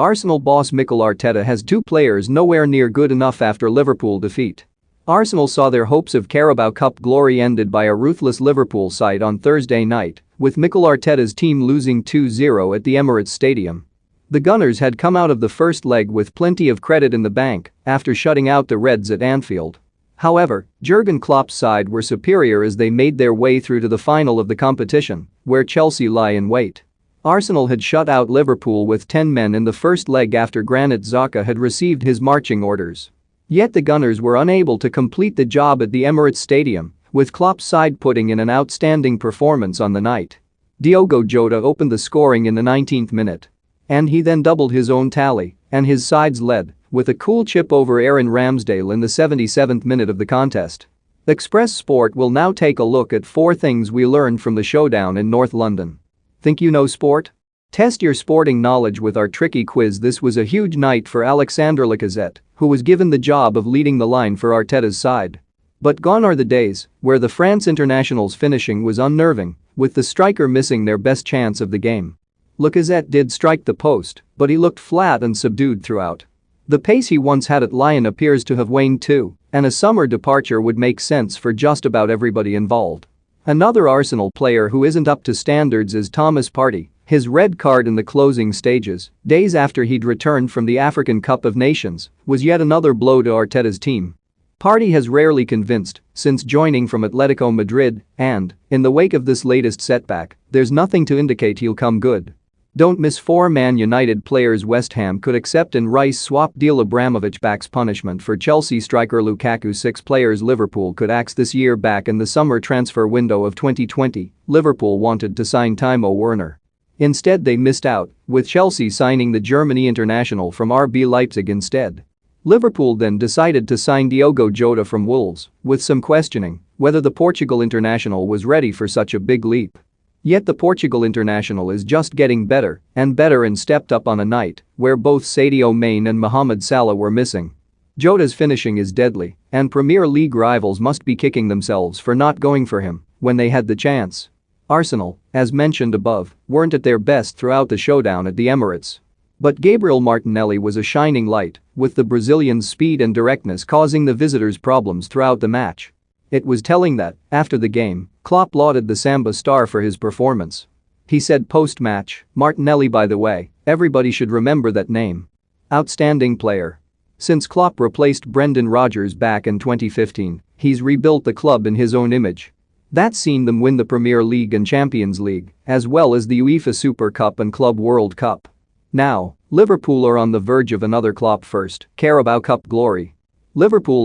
Arsenal boss Mikel Arteta has two players nowhere near good enough after Liverpool defeat. Arsenal saw their hopes of Carabao Cup glory ended by a ruthless Liverpool side on Thursday night, with Mikel Arteta's team losing 2-0 at the Emirates Stadium. The Gunners had come out of the first leg with plenty of credit in the bank after shutting out the Reds at Anfield. However, Jurgen Klopp's side were superior as they made their way through to the final of the competition, where Chelsea lie in wait. Arsenal had shut out Liverpool with 10 men in the first leg after Granit Xhaka had received his marching orders. Yet the Gunners were unable to complete the job at the Emirates Stadium, with Klopp's side putting in an outstanding performance on the night. Diogo Jota opened the scoring in the 19th minute. And he then doubled his own tally, and his sides led, with a cool chip over Aaron Ramsdale in the 77th minute of the contest. Express Sport will now take a look at 4 things we learned from the showdown in North London. Think you know sport? Test your sporting knowledge with our tricky quiz. This was a huge night for Alexandre Lacazette, who was given the job of leading the line for Arteta's side. But gone are the days where the France international's finishing was unnerving, with the striker missing their best chance of the game. Lacazette did strike the post, but he looked flat and subdued throughout. The pace he once had at Lyon appears to have waned too, and a summer departure would make sense for just about everybody involved. Another Arsenal player who isn't up to standards is Thomas Partey. His red card in the closing stages, days after he'd returned from the African Cup of Nations, was yet another blow to Arteta's team. Partey has rarely convinced since joining from Atletico Madrid and, in the wake of this latest setback, there's nothing to indicate he'll come good. Don't miss 4 Man United players West Ham could accept in Rice swap deal. Abramovich backs punishment for Chelsea striker Lukaku. 6 players Liverpool could axe this year. Back in the summer transfer window of 2020, Liverpool wanted to sign Timo Werner. Instead they missed out, with Chelsea signing the Germany international from RB Leipzig instead. Liverpool then decided to sign Diogo Jota from Wolves, with some questioning whether the Portugal international was ready for such a big leap. Yet the Portugal international is just getting better and stepped up on a night where both Sadio Mane and Mohamed Salah were missing. Jota's finishing is deadly, and Premier League rivals must be kicking themselves for not going for him when they had the chance. Arsenal, as mentioned above, weren't at their best throughout the showdown at the Emirates. But Gabriel Martinelli was a shining light, with the Brazilian's speed and directness causing the visitors problems throughout the match. It was telling that, after the game, Klopp lauded the Samba star for his performance. He said post-match, "Martinelli, by the way, everybody should remember that name. Outstanding player. Since Klopp replaced Brendan Rodgers back in 2015, he's rebuilt the club in his own image. That's seen them win the Premier League and Champions League, as well as the UEFA Super Cup and Club World Cup. Now, Liverpool are on the verge of another Klopp first Carabao Cup glory. Liverpool